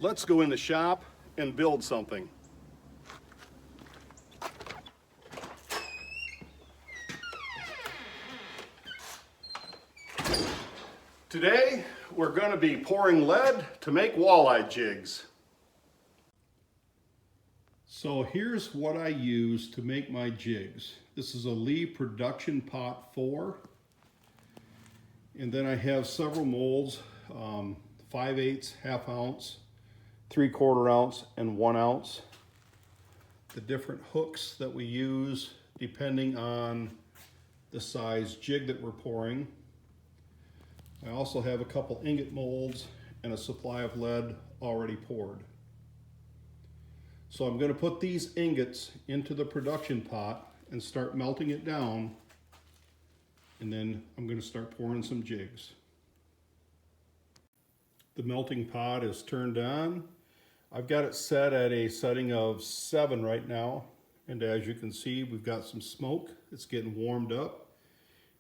let's go in the shop and build something. Today, we're going to be pouring lead to make walleye jigs. So here's what I use to make my jigs. This is a Lee Production Pot 4. And then I have several molds, 5/8, ½ ounce, 3/4 ounce, and 1 ounce. The different hooks that we use depending on the size jig that we're pouring. I also have a couple ingot molds and a supply of lead already poured. So I'm going to put these ingots into the production pot and start melting it down, and then I'm going to start pouring some jigs. The melting pot is turned on. I've got it set at a setting of 7 right now, and as you can see, we've got some smoke. It's getting warmed up.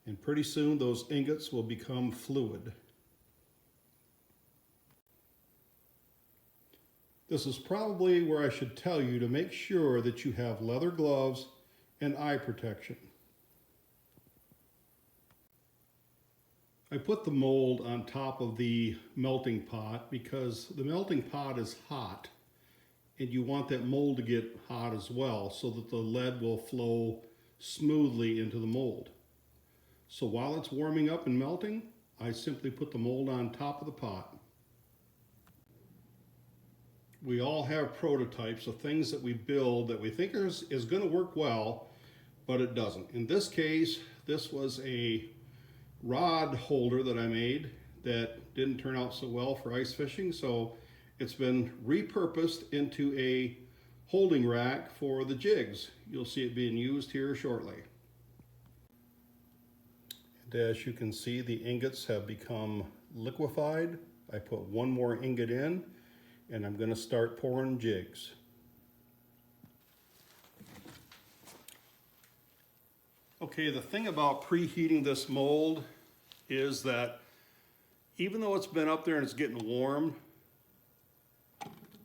And pretty soon those ingots will become fluid. This is probably where I should tell you to make sure that you have leather gloves and eye protection. I put the mold on top of the melting pot because the melting pot is hot and you want that mold to get hot as well so that the lead will flow smoothly into the mold. So while it's warming up and melting, I simply put the mold on top of the pot. We all have prototypes of things that we build that we think is going to work well, but it doesn't. In this case, this was a rod holder that I made that didn't turn out so well for ice fishing, so it's been repurposed into a holding rack for the jigs. You'll see it being used here shortly. As you can see, the ingots have become liquefied. I put one more ingot in, and I'm going to start pouring jigs. Okay, the thing about preheating this mold is that even though it's been up there and it's getting warm,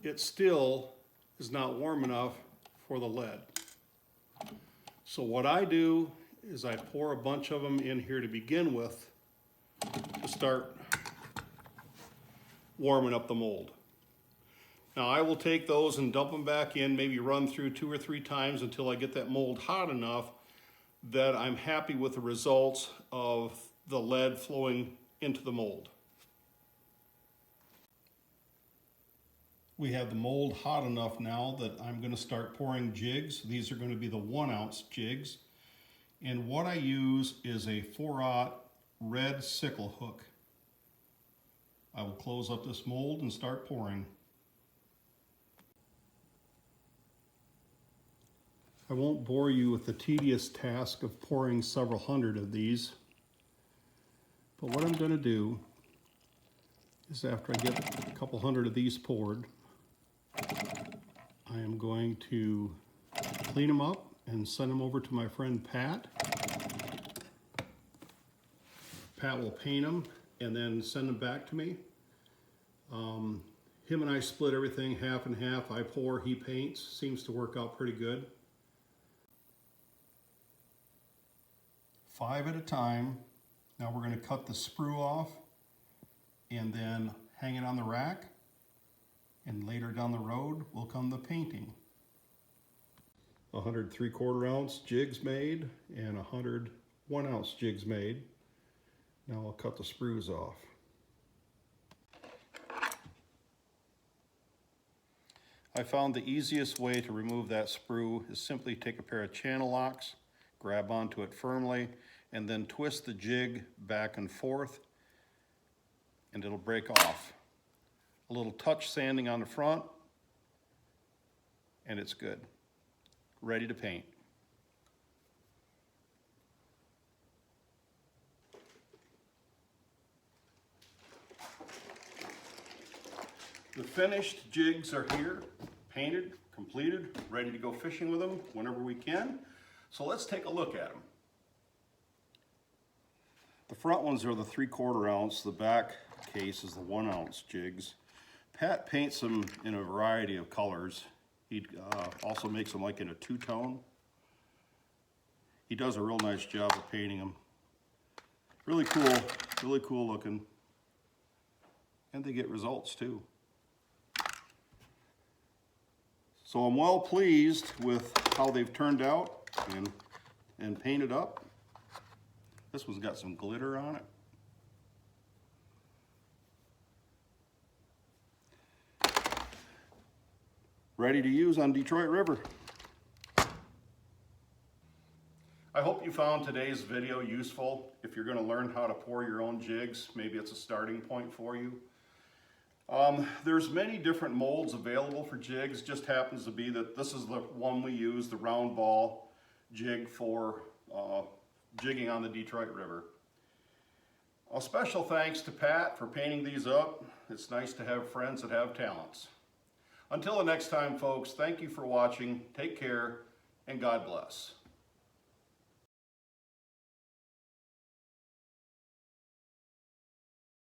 it still is not warm enough for the lead. So what I do is I pour a bunch of them in here to begin with to start warming up the mold. Now I will take those and dump them back in, maybe run through 2 or 3 times until I get that mold hot enough that I'm happy with the results of the lead flowing into the mold. We have the mold hot enough now that I'm going to start pouring jigs. These are going to be the 1 ounce jigs. And what I use is a 4/0 red sickle hook. I will close up this mold and start pouring. I won't bore you with the tedious task of pouring several hundred of these, but what I'm going to do is after I get a couple hundred of these poured, I am going to clean them up and send them over to my friend Pat. Pat will paint them and then send them back to me. Him and I split everything half and half. I pour, he paints. Seems to work out pretty good. 5 at a time. Now we're going to cut the sprue off and then hang it on the rack. And later down the road will come the painting. 100 3/4 ounce jigs made and 100 1 ounce jigs made. Now I'll cut the sprues off. I found the easiest way to remove that sprue is simply take a pair of channel locks, grab onto it firmly, and then twist the jig back and forth, and it'll break off. A little touch sanding on the front, and it's good. Ready to paint. The finished jigs are here, painted, completed, ready to go fishing with them whenever we can. So let's take a look at them. The front ones are the 3/4 ounce, the back case is the 1 ounce jigs. Pat paints them in a variety of colors. He also makes them like in a two-tone. He does a real nice job of painting them. Really cool looking. And they get results too. So I'm well pleased with how they've turned out and painted up. This one's got some glitter on it. Ready to use on Detroit River. I hope you found today's video useful. If you're going to learn how to pour your own jigs, maybe it's a starting point for you. There's many different molds available for jigs. Just happens to be that this is the one we use, the round ball jig for jigging on the Detroit River. A special thanks to Pat for painting these up. It's nice to have friends that have talents. Until the next time, folks, thank you for watching. Take care, and God bless.